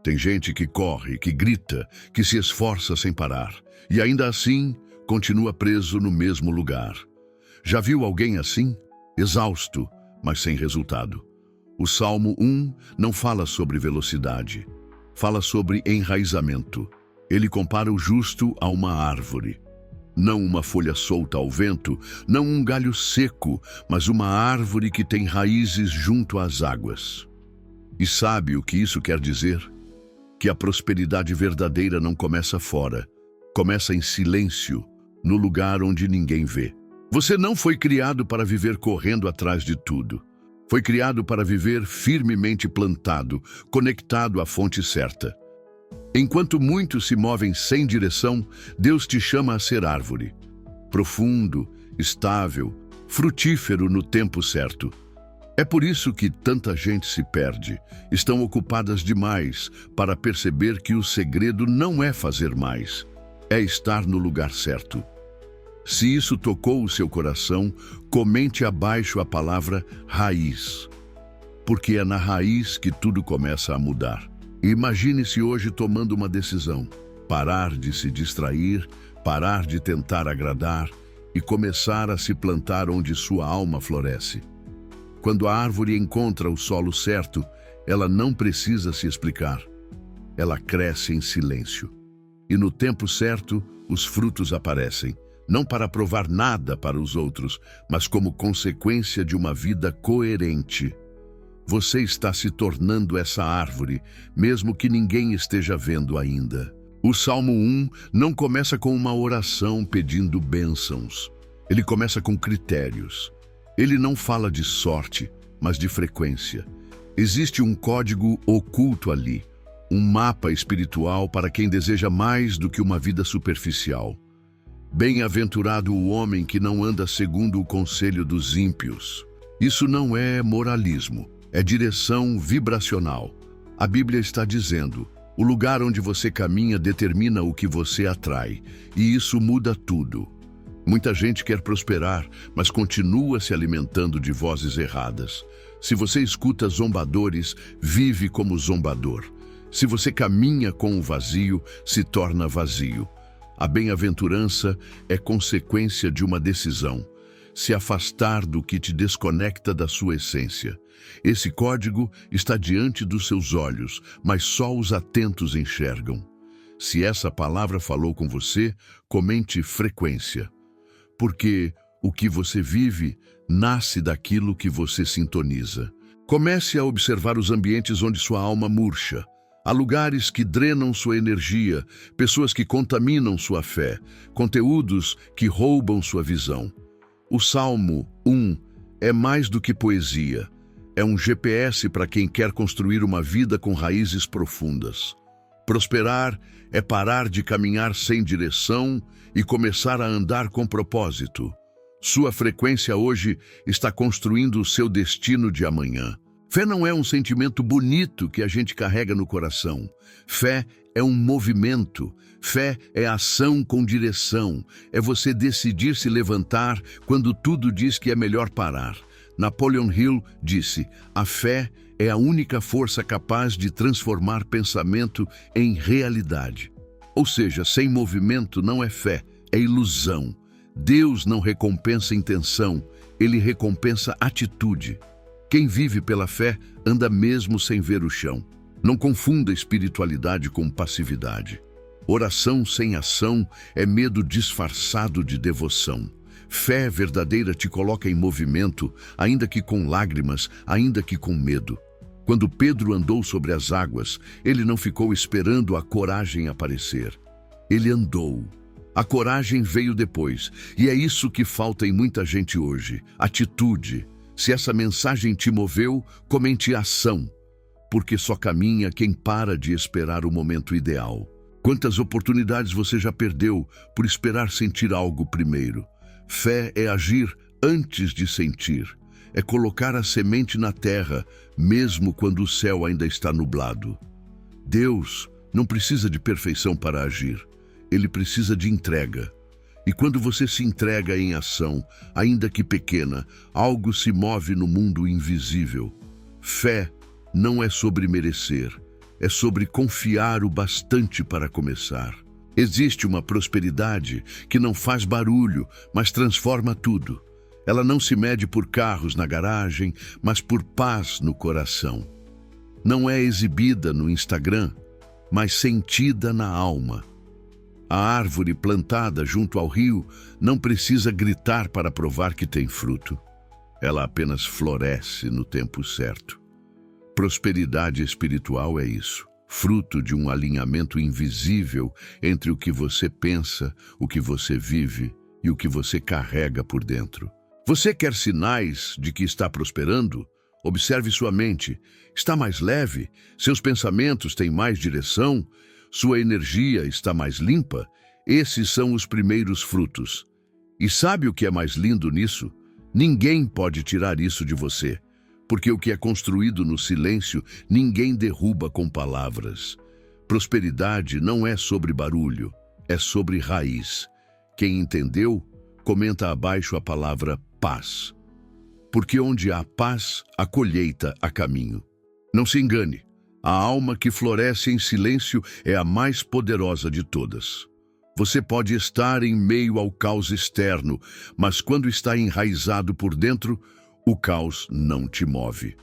Tem gente que corre, que grita, que se esforça sem parar, e ainda assim continua preso no mesmo lugar. Já viu alguém assim? Exausto, mas sem resultado. O Salmo 1 não fala sobre velocidade, fala sobre enraizamento. Ele compara o justo a uma árvore. Não uma folha solta ao vento, não um galho seco, mas uma árvore que tem raízes junto às águas. E sabe o que isso quer dizer? Que a prosperidade verdadeira não começa fora, começa em silêncio, no lugar onde ninguém vê. Você não foi criado para viver correndo atrás de tudo. Foi criado para viver firmemente plantado, conectado à fonte certa. Enquanto muitos se movem sem direção, Deus te chama a ser árvore. Profundo, estável, frutífero no tempo certo. É por isso que tanta gente se perde. Estão ocupadas demais para perceber que o segredo não é fazer mais, é estar no lugar certo. Se isso tocou o seu coração, comente abaixo a palavra raiz, porque é na raiz que tudo começa a mudar. Imagine-se hoje tomando uma decisão, parar de se distrair, parar de tentar agradar e começar a se plantar onde sua alma floresce. Quando a árvore encontra o solo certo, ela não precisa se explicar. Ela cresce em silêncio. E no tempo certo, os frutos aparecem. Não para provar nada para os outros, mas como consequência de uma vida coerente. Você está se tornando essa árvore, mesmo que ninguém esteja vendo ainda. O Salmo 1 não começa com uma oração pedindo bênçãos. Ele começa com critérios. Ele não fala de sorte, mas de frequência. Existe um código oculto ali, um mapa espiritual para quem deseja mais do que uma vida superficial. Bem-aventurado o homem que não anda segundo o conselho dos ímpios. Isso não é moralismo, é direção vibracional. A Bíblia está dizendo, o lugar onde você caminha determina o que você atrai, e isso muda tudo. Muita gente quer prosperar, mas continua se alimentando de vozes erradas. Se você escuta zombadores, vive como zombador. Se você caminha com o vazio, se torna vazio. A bem-aventurança é consequência de uma decisão, se afastar do que te desconecta da sua essência. Esse código está diante dos seus olhos, mas só os atentos enxergam. Se essa palavra falou com você, comente frequência. Porque o que você vive nasce daquilo que você sintoniza. Comece a observar os ambientes onde sua alma murcha. Há lugares que drenam sua energia, pessoas que contaminam sua fé, conteúdos que roubam sua visão. O Salmo 1 é mais do que poesia. É um GPS para quem quer construir uma vida com raízes profundas. Prosperar é parar de caminhar sem direção e começar a andar com propósito. Sua frequência hoje está construindo o seu destino de amanhã. Fé não é um sentimento bonito que a gente carrega no coração. Fé é um movimento. Fé é ação com direção. É você decidir se levantar quando tudo diz que é melhor parar. Napoleon Hill disse, a fé é a única força capaz de transformar pensamento em realidade. Ou seja, sem movimento não é fé, é ilusão. Deus não recompensa intenção, Ele recompensa atitude. Quem vive pela fé anda mesmo sem ver o chão. Não confunda espiritualidade com passividade. Oração sem ação é medo disfarçado de devoção. Fé verdadeira te coloca em movimento, ainda que com lágrimas, ainda que com medo. Quando Pedro andou sobre as águas, ele não ficou esperando a coragem aparecer. Ele andou. A coragem veio depois, e é isso que falta em muita gente hoje, atitude. Se essa mensagem te moveu, comente ação, porque só caminha quem para de esperar o momento ideal. Quantas oportunidades você já perdeu por esperar sentir algo primeiro? Fé é agir antes de sentir, é colocar a semente na terra, mesmo quando o céu ainda está nublado. Deus não precisa de perfeição para agir, Ele precisa de entrega. E quando você se entrega em ação, ainda que pequena, algo se move no mundo invisível. Fé não é sobre merecer, é sobre confiar o bastante para começar. Existe uma prosperidade que não faz barulho, mas transforma tudo. Ela não se mede por carros na garagem, mas por paz no coração. Não é exibida no Instagram, mas sentida na alma. A árvore plantada junto ao rio não precisa gritar para provar que tem fruto. Ela apenas floresce no tempo certo. Prosperidade espiritual é isso, fruto de um alinhamento invisível entre o que você pensa, o que você vive e o que você carrega por dentro. Você quer sinais de que está prosperando? Observe sua mente. Está mais leve? Seus pensamentos têm mais direção? Sua energia está mais limpa? Esses são os primeiros frutos. E sabe o que é mais lindo nisso? Ninguém pode tirar isso de você, porque o que é construído no silêncio, ninguém derruba com palavras. Prosperidade não é sobre barulho, é sobre raiz. Quem entendeu, comenta abaixo a palavra paz. Porque onde há paz, a colheita há caminho. Não se engane, a alma que floresce em silêncio é a mais poderosa de todas. Você pode estar em meio ao caos externo, mas quando está enraizado por dentro, o caos não te move.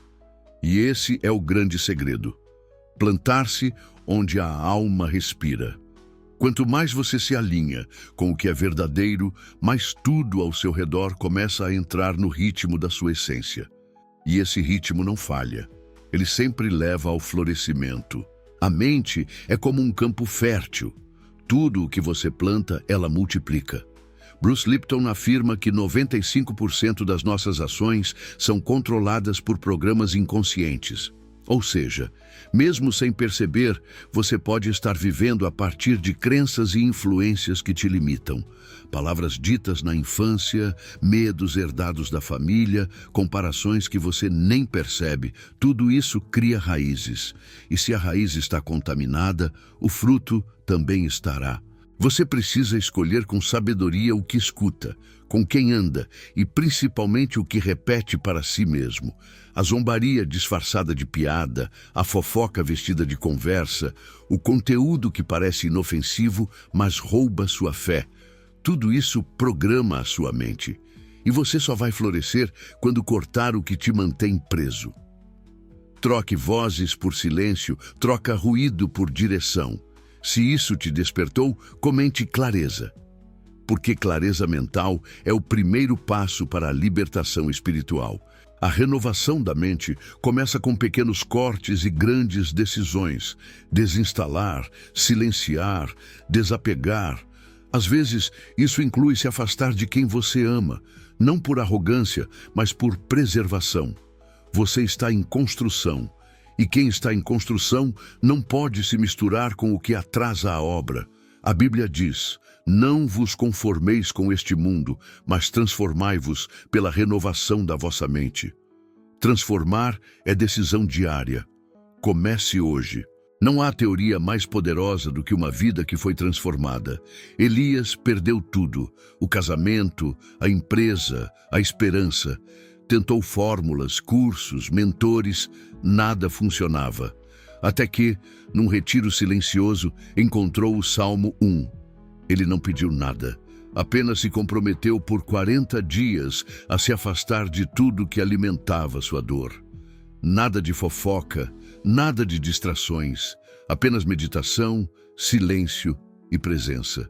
E esse é o grande segredo: plantar-se onde a alma respira. Quanto mais você se alinha com o que é verdadeiro, mais tudo ao seu redor começa a entrar no ritmo da sua essência. E esse ritmo não falha. Ele sempre leva ao florescimento. A mente é como um campo fértil. Tudo o que você planta, ela multiplica. Bruce Lipton afirma que 95% das nossas ações são controladas por programas inconscientes. Ou seja, mesmo sem perceber, você pode estar vivendo a partir de crenças e influências que te limitam. Palavras ditas na infância, medos herdados da família, comparações que você nem percebe, tudo isso cria raízes. E se a raiz está contaminada, o fruto também estará. Você precisa escolher com sabedoria o que escuta, com quem anda e principalmente o que repete para si mesmo. A zombaria disfarçada de piada, a fofoca vestida de conversa, o conteúdo que parece inofensivo, mas rouba sua fé. Tudo isso programa a sua mente. E você só vai florescer quando cortar o que te mantém preso. Troque vozes por silêncio, troca ruído por direção. Se isso te despertou, comente clareza. Porque clareza mental é o primeiro passo para a libertação espiritual. A renovação da mente começa com pequenos cortes e grandes decisões. Desinstalar, silenciar, desapegar. Às vezes, isso inclui se afastar de quem você ama, não por arrogância, mas por preservação. Você está em construção. E quem está em construção não pode se misturar com o que atrasa a obra. A Bíblia diz: não vos conformeis com este mundo, mas transformai-vos pela renovação da vossa mente. Transformar é decisão diária. Comece hoje. Não há teoria mais poderosa do que uma vida que foi transformada. Elias perdeu tudo: o casamento, a empresa, a esperança. Tentou fórmulas, cursos, mentores, nada funcionava. Até que, num retiro silencioso, encontrou o Salmo 1. Ele não pediu nada, apenas se comprometeu por 40 dias a se afastar de tudo que alimentava sua dor. Nada de fofoca, nada de distrações, apenas meditação, silêncio e presença.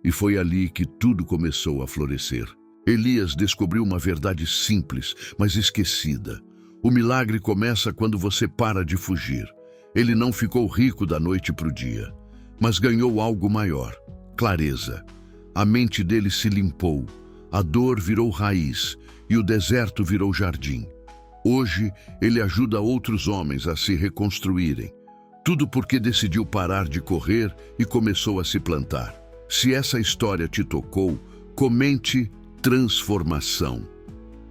E foi ali que tudo começou a florescer. Elias descobriu uma verdade simples, mas esquecida. O milagre começa quando você para de fugir. Ele não ficou rico da noite para o dia, mas ganhou algo maior: clareza. A mente dele se limpou, a dor virou raiz e o deserto virou jardim. Hoje, ele ajuda outros homens a se reconstruírem. Tudo porque decidiu parar de correr e começou a se plantar. Se essa história te tocou, comente transformação.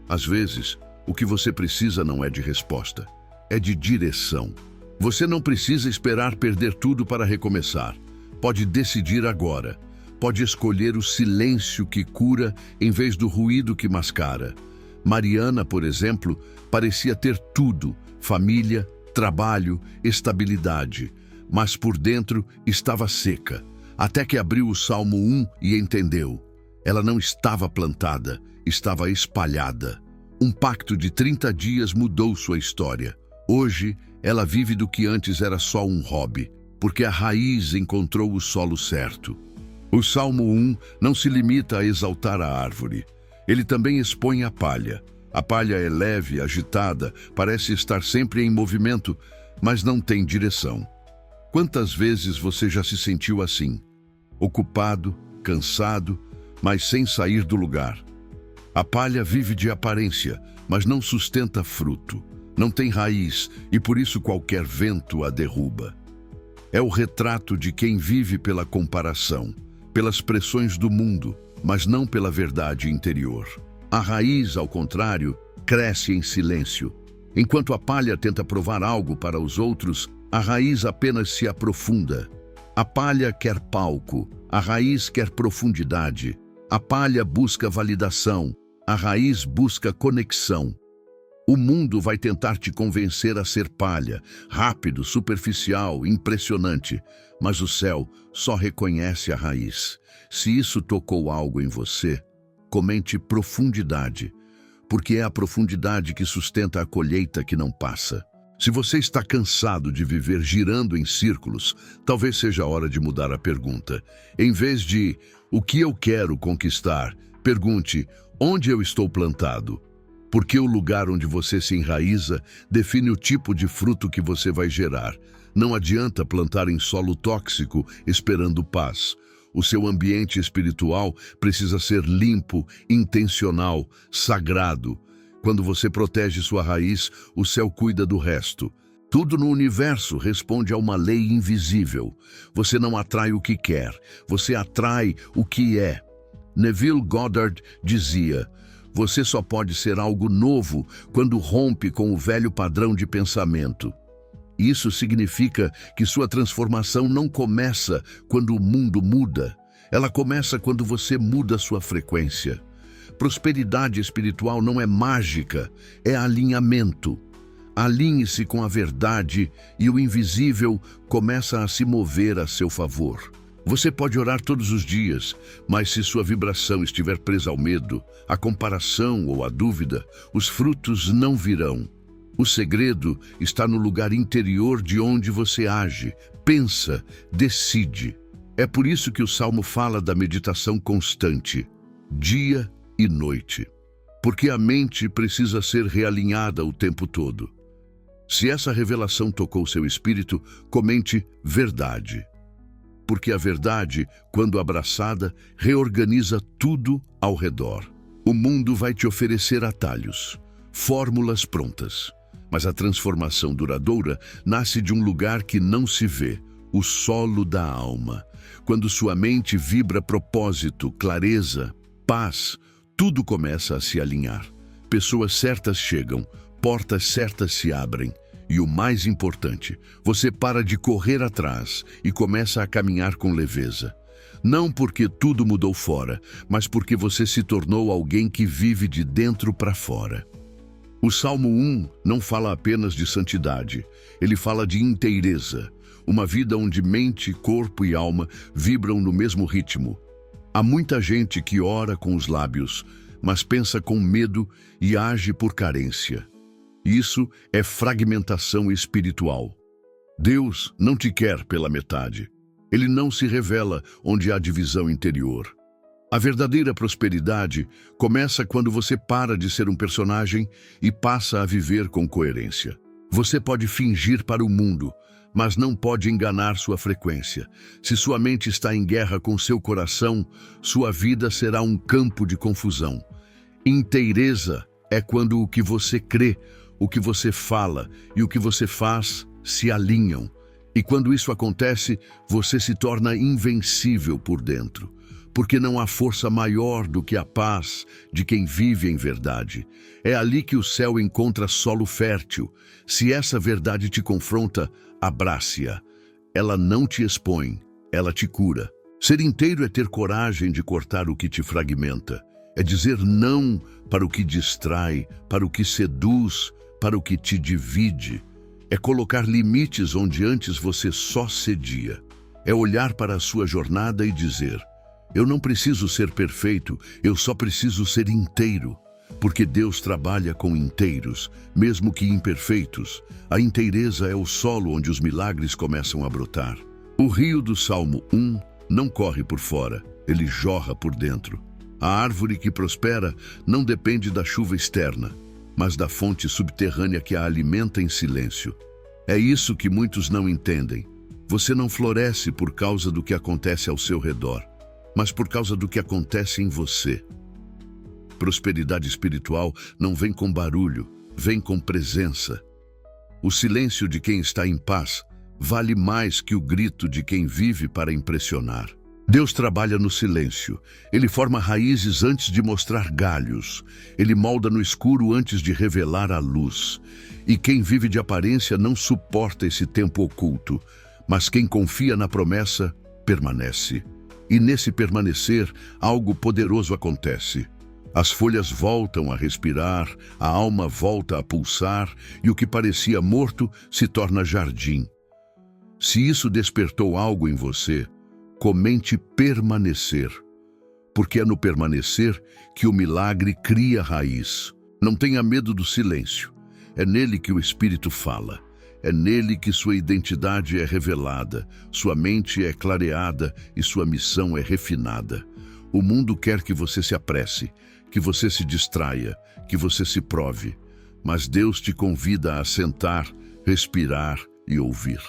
Às vezes, o que você precisa não é de resposta, é de direção. Você não precisa esperar perder tudo para recomeçar. Pode decidir agora. Pode escolher o silêncio que cura em vez do ruído que mascara. Mariana, por exemplo, parecia ter tudo: família, trabalho, estabilidade, mas por dentro estava seca, até que abriu o Salmo 1 e entendeu. Ela não estava plantada, estava espalhada. Um pacto de 30 dias mudou sua história. Hoje, ela vive do que antes era só um hobby, porque a raiz encontrou o solo certo. O Salmo 1 não se limita a exaltar a árvore. Ele também expõe a palha. A palha é leve, agitada, parece estar sempre em movimento, mas não tem direção. Quantas vezes você já se sentiu assim? Ocupado, cansado, mas sem sair do lugar. A palha vive de aparência, mas não sustenta fruto. Não tem raiz e por isso qualquer vento a derruba. É o retrato de quem vive pela comparação, pelas pressões do mundo, mas não pela verdade interior. A raiz, ao contrário, cresce em silêncio. Enquanto a palha tenta provar algo para os outros, a raiz apenas se aprofunda. A palha quer palco, a raiz quer profundidade. A palha busca validação, a raiz busca conexão. O mundo vai tentar te convencer a ser palha, rápido, superficial, impressionante, mas o céu só reconhece a raiz. Se isso tocou algo em você, comente profundidade, porque é a profundidade que sustenta a colheita que não passa. Se você está cansado de viver girando em círculos, talvez seja a hora de mudar a pergunta. Em vez de "o que eu quero conquistar?", pergunte "onde eu estou plantado?". Porque o lugar onde você se enraiza define o tipo de fruto que você vai gerar. Não adianta plantar em solo tóxico esperando paz. O seu ambiente espiritual precisa ser limpo, intencional, sagrado. Quando você protege sua raiz, o céu cuida do resto. Tudo no universo responde a uma lei invisível. Você não atrai o que quer, você atrai o que é. Neville Goddard dizia: você só pode ser algo novo quando rompe com o velho padrão de pensamento. Isso significa que sua transformação não começa quando o mundo muda. Ela começa quando você muda sua frequência. Prosperidade espiritual não é mágica, é alinhamento. Alinhe-se com a verdade e o invisível começa a se mover a seu favor. Você pode orar todos os dias, mas se sua vibração estiver presa ao medo, à comparação ou à dúvida, os frutos não virão. O segredo está no lugar interior de onde você age, pensa, decide. É por isso que o Salmo fala da meditação constante, dia e noite. Porque a mente precisa ser realinhada o tempo todo. Se essa revelação tocou seu espírito, comente verdade. Porque a verdade, quando abraçada, reorganiza tudo ao redor. O mundo vai te oferecer atalhos, fórmulas prontas. Mas a transformação duradoura nasce de um lugar que não se vê, o solo da alma. Quando sua mente vibra propósito, clareza, paz, tudo começa a se alinhar. Pessoas certas chegam, portas certas se abrem. E o mais importante, você para de correr atrás e começa a caminhar com leveza. Não porque tudo mudou fora, mas porque você se tornou alguém que vive de dentro para fora. O Salmo 1 não fala apenas de santidade, ele fala de inteireza, uma vida onde mente, corpo e alma vibram no mesmo ritmo. Há muita gente que ora com os lábios, mas pensa com medo e age por carência. Isso é fragmentação espiritual. Deus não te quer pela metade. Ele não se revela onde há divisão interior. A verdadeira prosperidade começa quando você para de ser um personagem e passa a viver com coerência. Você pode fingir para o mundo, mas não pode enganar sua frequência. Se sua mente está em guerra com seu coração, sua vida será um campo de confusão. Inteireza é quando o que você crê, o que você fala e o que você faz se alinham. E quando isso acontece, você se torna invencível por dentro. Porque não há força maior do que a paz de quem vive em verdade. É ali que o céu encontra solo fértil. Se essa verdade te confronta, abrace-a. Ela não te expõe, ela te cura. Ser inteiro é ter coragem de cortar o que te fragmenta. É dizer não para o que distrai, para o que seduz, para o que te divide. É colocar limites onde antes você só cedia. É olhar para a sua jornada e dizer: eu não preciso ser perfeito, eu só preciso ser inteiro. Porque Deus trabalha com inteiros, mesmo que imperfeitos. A inteireza é o solo onde os milagres começam a brotar. O rio do Salmo 1 não corre por fora, ele jorra por dentro. A árvore que prospera não depende da chuva externa, mas da fonte subterrânea que a alimenta em silêncio. É isso que muitos não entendem. Você não floresce por causa do que acontece ao seu redor, mas por causa do que acontece em você. Prosperidade espiritual não vem com barulho, vem com presença. O silêncio de quem está em paz vale mais que o grito de quem vive para impressionar. Deus trabalha no silêncio. Ele forma raízes antes de mostrar galhos. Ele molda no escuro antes de revelar a luz. E quem vive de aparência não suporta esse tempo oculto, mas quem confia na promessa, permanece. E nesse permanecer, algo poderoso acontece. As folhas voltam a respirar, a alma volta a pulsar e o que parecia morto se torna jardim. Se isso despertou algo em você, comente permanecer, porque é no permanecer que o milagre cria raiz. Não tenha medo do silêncio, é nele que o Espírito fala, é nele que sua identidade é revelada, sua mente é clareada e sua missão é refinada. O mundo quer que você se apresse, que você se distraia, que você se prove, mas Deus te convida a sentar, respirar e ouvir.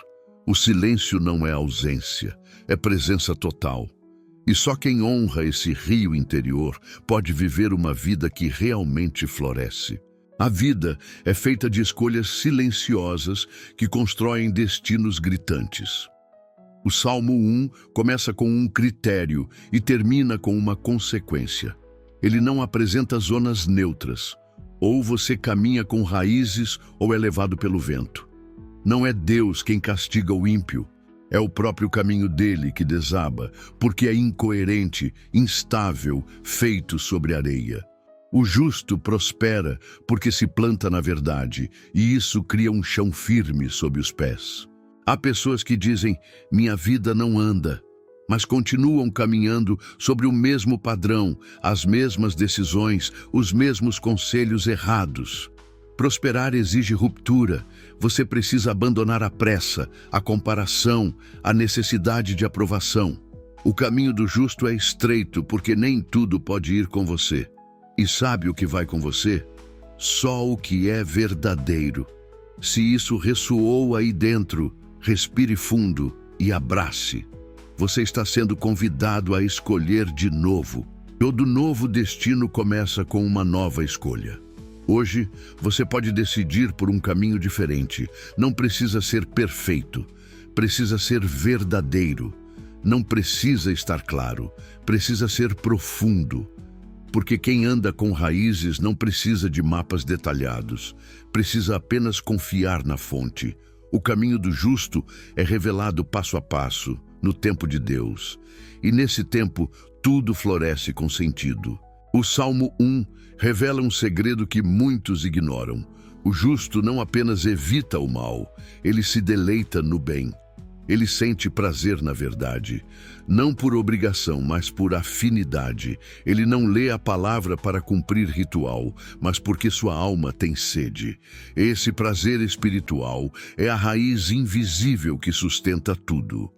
O silêncio não é ausência, é presença total. E só quem honra esse rio interior pode viver uma vida que realmente floresce. A vida é feita de escolhas silenciosas que constroem destinos gritantes. O Salmo 1 começa com um critério e termina com uma consequência. Ele não apresenta zonas neutras. Ou você caminha com raízes ou é levado pelo vento. Não é Deus quem castiga o ímpio. É o próprio caminho dele que desaba, porque é incoerente, instável, feito sobre areia. O justo prospera porque se planta na verdade, e isso cria um chão firme sob os pés. Há pessoas que dizem: minha vida não anda, mas continuam caminhando sobre o mesmo padrão, as mesmas decisões, os mesmos conselhos errados. Prosperar exige ruptura. Você precisa abandonar a pressa, a comparação, a necessidade de aprovação. O caminho do justo é estreito, porque nem tudo pode ir com você. E sabe o que vai com você? Só o que é verdadeiro. Se isso ressoou aí dentro, respire fundo e abrace. Você está sendo convidado a escolher de novo. Todo novo destino começa com uma nova escolha. Hoje, você pode decidir por um caminho diferente. Não precisa ser perfeito. Precisa ser verdadeiro. Não precisa estar claro. Precisa ser profundo. Porque quem anda com raízes não precisa de mapas detalhados. Precisa apenas confiar na fonte. O caminho do justo é revelado passo a passo, no tempo de Deus. E nesse tempo, tudo floresce com sentido. O Salmo 1 revela um segredo que muitos ignoram. O justo não apenas evita o mal, ele se deleita no bem. Ele sente prazer na verdade, não por obrigação, mas por afinidade. Ele não lê a palavra para cumprir ritual, mas porque sua alma tem sede. Esse prazer espiritual é a raiz invisível que sustenta tudo.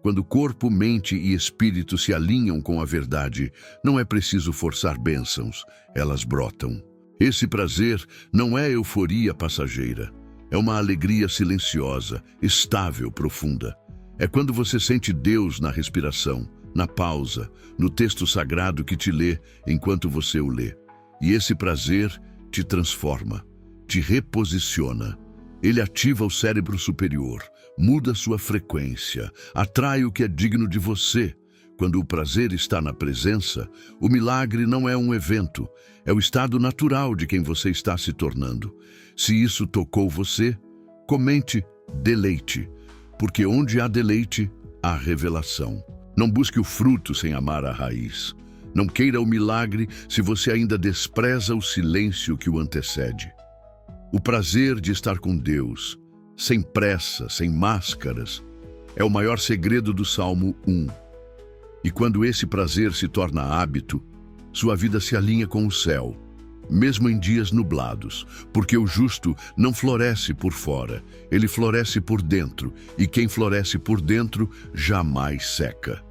Quando corpo, mente e espírito se alinham com a verdade, não é preciso forçar bênçãos, elas brotam. Esse prazer não é euforia passageira, é uma alegria silenciosa, estável, profunda. É quando você sente Deus na respiração, na pausa, no texto sagrado que te lê enquanto você o lê. E esse prazer te transforma, te reposiciona. Ele ativa o cérebro superior, muda sua frequência, atrai o que é digno de você. Quando o prazer está na presença, o milagre não é um evento, é o estado natural de quem você está se tornando. Se isso tocou você, comente deleite, porque onde há deleite, há revelação. Não busque o fruto sem amar a raiz. Não queira o milagre se você ainda despreza o silêncio que o antecede. O prazer de estar com Deus sem pressa, sem máscaras, é o maior segredo do Salmo 1. E quando esse prazer se torna hábito, sua vida se alinha com o céu, mesmo em dias nublados, porque o justo não floresce por fora, ele floresce por dentro, e quem floresce por dentro jamais seca.